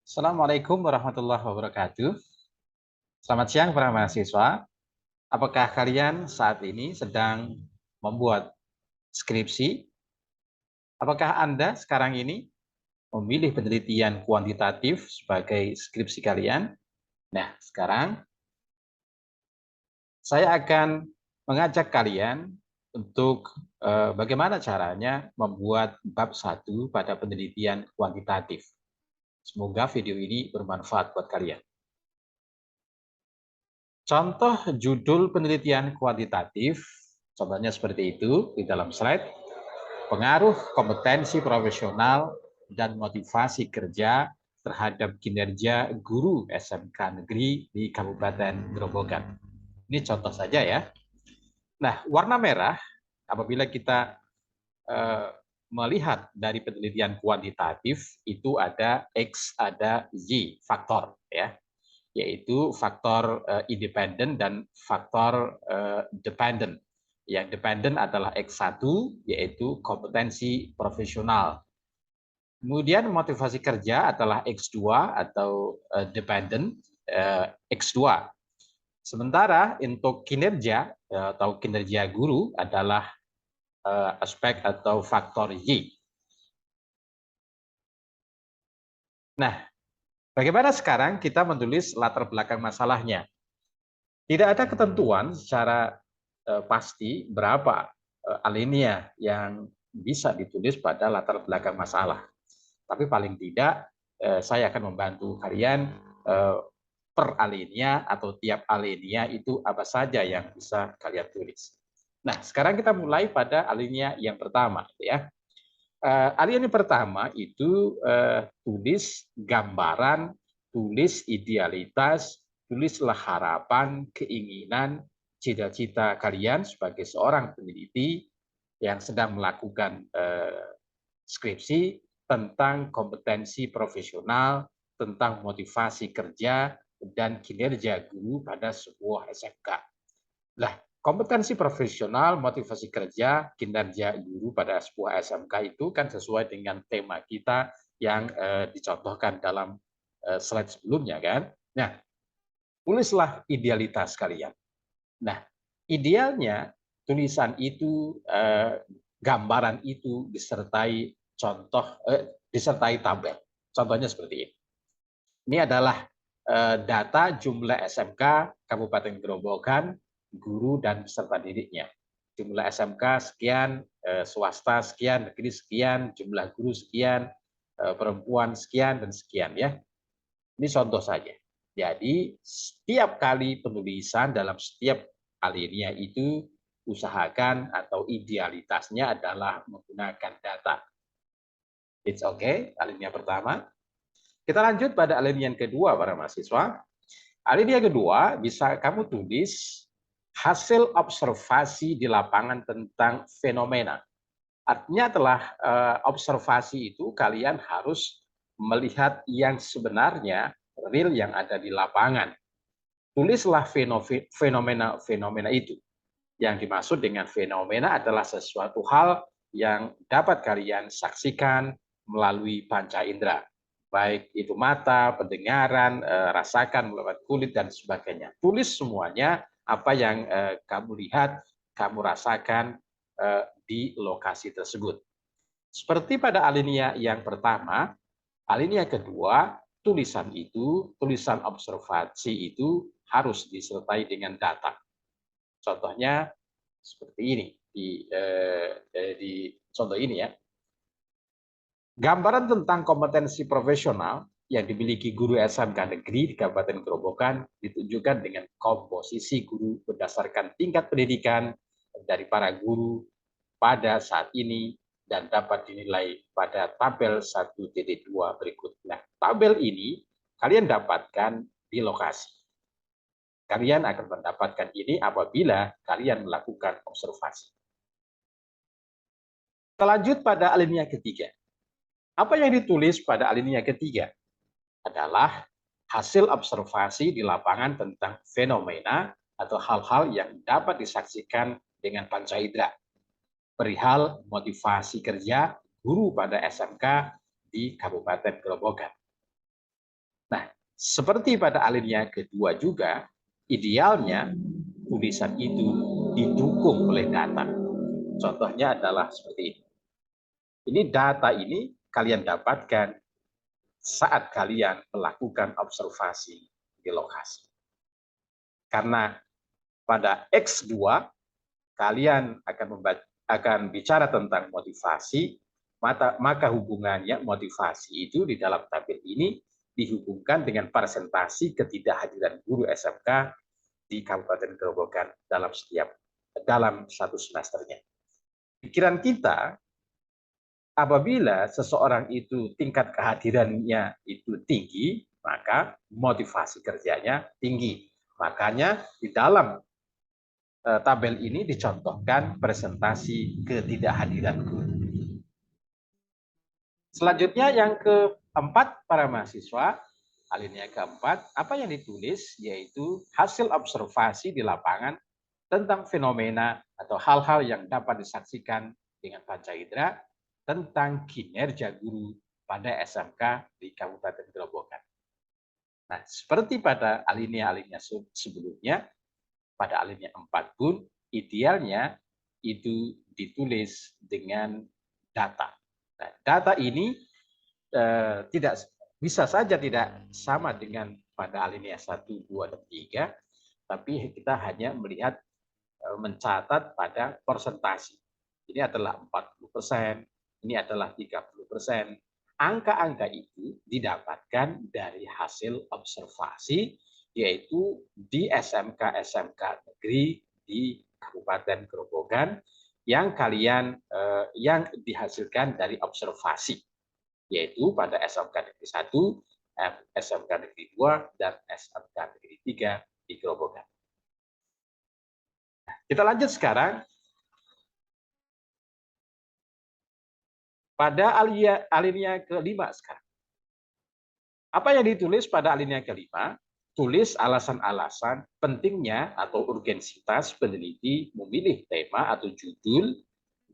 Assalamualaikum warahmatullahi wabarakatuh. Selamat siang para mahasiswa. Apakah kalian saat ini sedang membuat skripsi? Apakah Anda sekarang ini memilih penelitian kuantitatif sebagai skripsi kalian? Nah, sekarang saya akan mengajak kalian untuk bagaimana caranya membuat bab 1 pada penelitian kuantitatif. Semoga video ini bermanfaat buat kalian. Contoh judul penelitian kuantitatif, contohnya seperti itu di dalam slide, pengaruh kompetensi profesional dan motivasi kerja terhadap kinerja guru SMK negeri di Kabupaten Grobogan. Ini contoh saja ya. Nah, warna merah apabila kita eh, melihat dari penelitian kuantitatif itu ada X, ada Y faktor ya, yaitu faktor independen dan faktor dependent. Yang dependent adalah X1, yaitu kompetensi profesional. Kemudian motivasi kerja adalah X2 atau dependent X2. Sementara untuk kinerja atau kinerja guru adalah aspek atau faktor Y. Nah, bagaimana sekarang kita menulis latar belakang masalahnya? Tidak ada ketentuan secara pasti berapa alinea yang bisa ditulis pada latar belakang masalah. Tapi paling tidak saya akan membantu kalian per alinea atau tiap alinea itu apa saja yang bisa kalian tulis. Nah, sekarang kita mulai pada alinea yang pertama, ya. Alinea pertama itu tulis gambaran, tulis idealitas, tulislah harapan, keinginan, cita-cita kalian sebagai seorang peneliti yang sedang melakukan skripsi tentang kompetensi profesional, tentang motivasi kerja, dan kinerja guru pada sebuah SMK. Nah, kompetensi profesional, motivasi kerja, kinerja guru pada sebuah SMK itu kan sesuai dengan tema kita yang dicontohkan dalam slide sebelumnya kan. Nah, tulislah idealitas kalian. Nah, idealnya tulisan itu, gambaran itu disertai disertai tabel. Contohnya seperti ini. Ini adalah data jumlah SMK Kabupaten Grobogan, guru dan peserta didiknya. Jumlah SMK sekian, swasta sekian, negeri sekian, jumlah guru sekian, perempuan sekian dan sekian ya. Ini contoh saja. Jadi setiap kali penulisan dalam setiap alinea itu usahakan atau idealitasnya adalah menggunakan data. It's okay, alinea pertama. Kita lanjut pada alinea yang kedua para mahasiswa. Alinea kedua bisa kamu tulis hasil observasi di lapangan tentang fenomena. Artinya telah observasi itu kalian harus melihat yang sebenarnya real yang ada di lapangan. Tulislah fenomena-fenomena itu. Yang dimaksud dengan fenomena adalah sesuatu hal yang dapat kalian saksikan melalui panca indera. Baik itu mata, pendengaran, rasakan melalui kulit, dan sebagainya. Tulis semuanya apa yang kamu lihat, kamu rasakan di lokasi tersebut. Seperti pada alinea yang pertama, alinea kedua, tulisan observasi itu harus disertai dengan data. Contohnya seperti ini di contoh ini ya. Gambaran tentang kompetensi profesional yang dimiliki guru SMK negeri di Kabupaten Grobogan ditunjukkan dengan komposisi guru berdasarkan tingkat pendidikan dari para guru pada saat ini dan dapat dinilai pada tabel 1.2 berikut. Nah, tabel ini kalian dapatkan di lokasi. Kalian akan mendapatkan ini apabila kalian melakukan observasi. Kita lanjut pada alinea ketiga. Apa yang ditulis pada alinea ketiga adalah hasil observasi di lapangan tentang fenomena atau hal-hal yang dapat disaksikan dengan panca indera perihal motivasi kerja guru pada SMK di Kabupaten Grobogan. Nah, seperti pada alinea kedua juga, idealnya tulisan itu didukung oleh data. Contohnya adalah seperti ini. Ini data ini kalian dapatkan saat kalian melakukan observasi di lokasi. Karena pada X2 kalian akan bicara tentang motivasi, maka hubungannya motivasi itu di dalam tabel ini dihubungkan dengan presentasi ketidakhadiran guru SMK di Kabupaten Grobogan dalam satu semesternya. Pikiran kita, apabila seseorang itu tingkat kehadirannya itu tinggi, maka motivasi kerjanya tinggi. Makanya di dalam tabel ini dicontohkan presentasi ketidakhadiran guru. Selanjutnya yang keempat para mahasiswa, alinea keempat, apa yang ditulis yaitu hasil observasi di lapangan tentang fenomena atau hal-hal yang dapat disaksikan dengan panca indera tentang kinerja guru pada SMK di Kabupaten Grobogan. Nah, seperti pada alinea-alinea sebelumnya, pada alinea 4 pun idealnya itu ditulis dengan data. Nah, data ini tidak bisa saja tidak sama dengan pada alinea 1, 2, dan 3, tapi kita hanya melihat mencatat pada persentase. Ini adalah 40%, ini adalah 30%. Angka-angka itu didapatkan dari hasil observasi, yaitu di SMK-SMK negeri di Kabupaten Grobogan yang yang dihasilkan dari observasi, yaitu pada SMK Negeri 1, SMK Negeri 2, dan SMK Negeri 3 di Grobogan. Kita lanjut sekarang pada alinea kelima sekarang. Apa yang ditulis pada alinea kelima? Tulis alasan-alasan pentingnya atau urgensitas peneliti memilih tema atau judul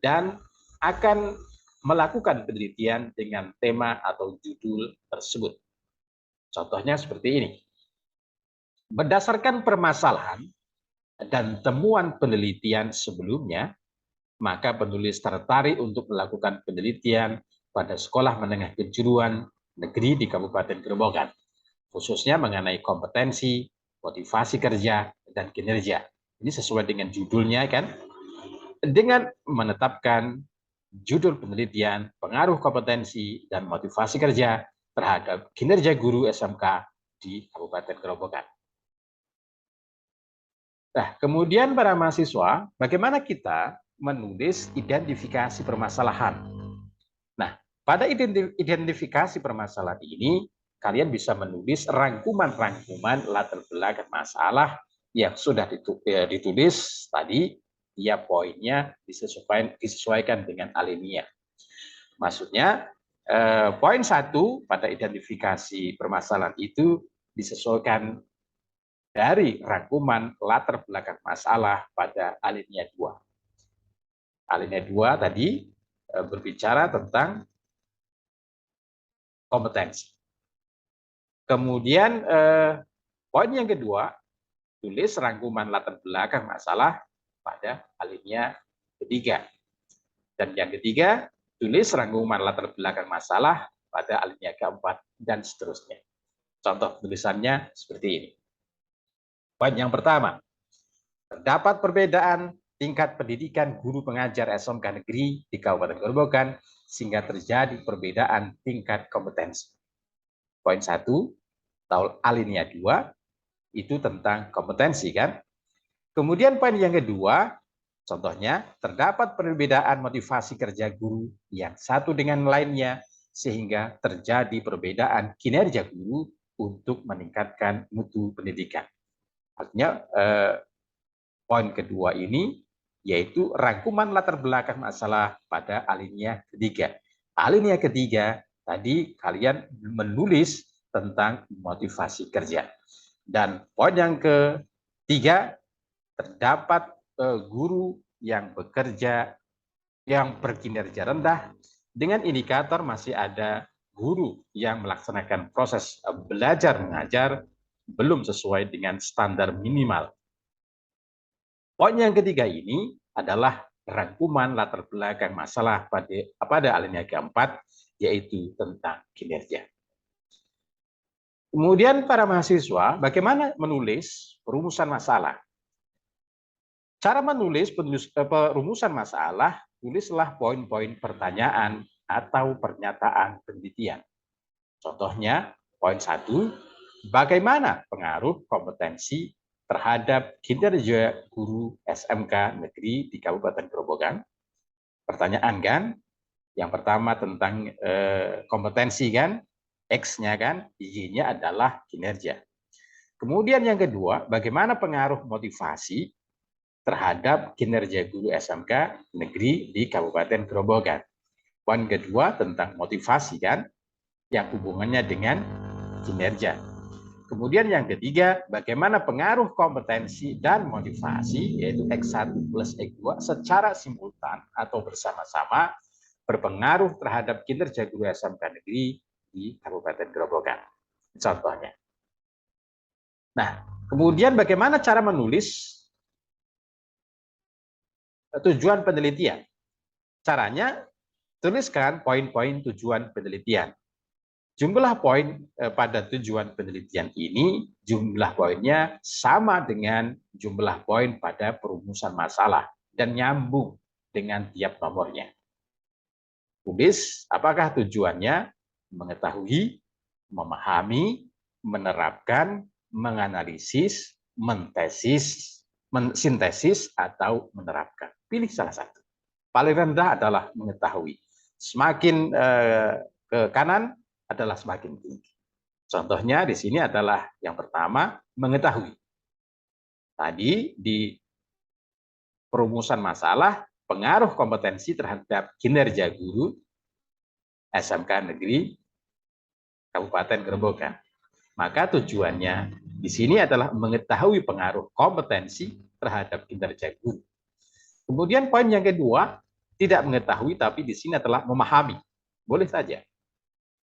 dan akan melakukan penelitian dengan tema atau judul tersebut. Contohnya seperti ini. Berdasarkan permasalahan dan temuan penelitian sebelumnya, maka penulis tertarik untuk melakukan penelitian pada sekolah menengah kejuruan negeri di Kabupaten Grobogan, khususnya mengenai kompetensi, motivasi kerja, dan kinerja. Ini sesuai dengan judulnya kan? Dengan menetapkan judul penelitian, pengaruh kompetensi, dan motivasi kerja terhadap kinerja guru SMK di Kabupaten Grobogan. Nah, kemudian para mahasiswa, bagaimana kita menulis identifikasi permasalahan? Nah, pada identifikasi permasalahan ini, kalian bisa menulis rangkuman-rangkuman latar belakang masalah yang sudah ditulis tadi, tiap poinnya disesuaikan dengan alinea. Maksudnya, poin 1 pada identifikasi permasalahan itu disesuaikan dari rangkuman latar belakang masalah pada alinea 2. Alinea 2 tadi berbicara tentang kompetensi. Kemudian poin yang kedua, tulis rangkuman latar belakang masalah pada alinea ketiga. Dan yang ketiga, tulis rangkuman latar belakang masalah pada alinea keempat, dan seterusnya. Contoh tulisannya seperti ini. Poin yang pertama, terdapat perbedaan tingkat pendidikan guru pengajar SMK negeri di Kabupaten Grobogan sehingga terjadi perbedaan tingkat kompetensi. Poin 1, atau alinea 2, itu tentang kompetensi kan. Kemudian poin yang kedua, contohnya, terdapat perbedaan motivasi kerja guru yang satu dengan lainnya sehingga terjadi perbedaan kinerja guru untuk meningkatkan mutu pendidikan. Artinya poin kedua ini yaitu rangkuman latar belakang masalah pada alinea ketiga. Alinea ketiga tadi kalian menulis tentang motivasi kerja. Dan poin yang ketiga, terdapat guru yang bekerja yang berkinerja rendah dengan indikator masih ada guru yang melaksanakan proses belajar mengajar belum sesuai dengan standar minimal. Poin yang ketiga ini adalah rangkuman latar belakang masalah pada alinea keempat, yaitu tentang kinerja. Kemudian para mahasiswa, bagaimana menulis perumusan masalah? Cara menulis perumusan masalah, tulislah poin-poin pertanyaan atau pernyataan penelitian. Contohnya, poin 1, bagaimana pengaruh kompetensi terhadap kinerja guru SMK negeri di Kabupaten Grobogan? Pertanyaan kan? Yang pertama tentang kompetensi kan? X-nya kan? Y-nya adalah kinerja. Kemudian yang kedua, bagaimana pengaruh motivasi terhadap kinerja guru SMK negeri di Kabupaten Grobogan? Poin kedua tentang motivasi kan? Yang hubungannya dengan kinerja. Kemudian yang ketiga, bagaimana pengaruh kompetensi dan motivasi, yaitu X1 plus X2 secara simultan atau bersama-sama berpengaruh terhadap kinerja guru SMK negeri di Kabupaten Grobogan. Contohnya. Nah, kemudian bagaimana cara menulis tujuan penelitian? Caranya, tuliskan poin-poin tujuan penelitian. Jumlah poin pada tujuan penelitian ini, jumlah poinnya sama dengan jumlah poin pada perumusan masalah dan nyambung dengan tiap nomornya. Tulis apakah tujuannya mengetahui, memahami, menerapkan, menganalisis, mentesis, mensintesis, atau menerapkan. Pilih salah satu. Paling rendah adalah mengetahui. Semakin ke kanan adalah semakin tinggi. Contohnya di sini adalah yang pertama, mengetahui. Tadi di perumusan masalah, pengaruh kompetensi terhadap kinerja guru SMK negeri Kabupaten Grobogan. Maka tujuannya di sini adalah mengetahui pengaruh kompetensi terhadap kinerja guru. Kemudian poin yang kedua, tidak mengetahui tapi di sini adalah memahami. Boleh saja.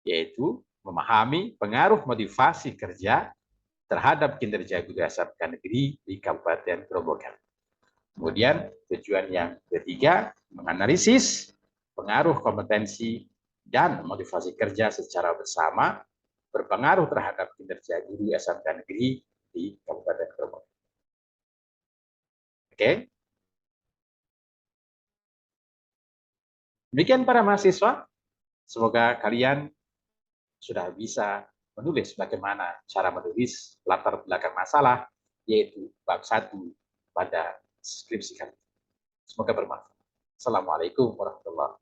Yaitu memahami pengaruh motivasi kerja terhadap kinerja guru SMK negeri di Kabupaten Grobogan. Kemudian tujuan yang ketiga, menganalisis pengaruh kompetensi dan motivasi kerja secara bersama berpengaruh terhadap kinerja guru SMK negeri di Kabupaten Grobogan. Oke. Demikian para mahasiswa, semoga kalian sudah bisa menulis bagaimana cara menulis latar belakang masalah, yaitu bab 1 pada skripsi kalian. Semoga bermanfaat. Assalamualaikum warahmatullahi wabarakatuh.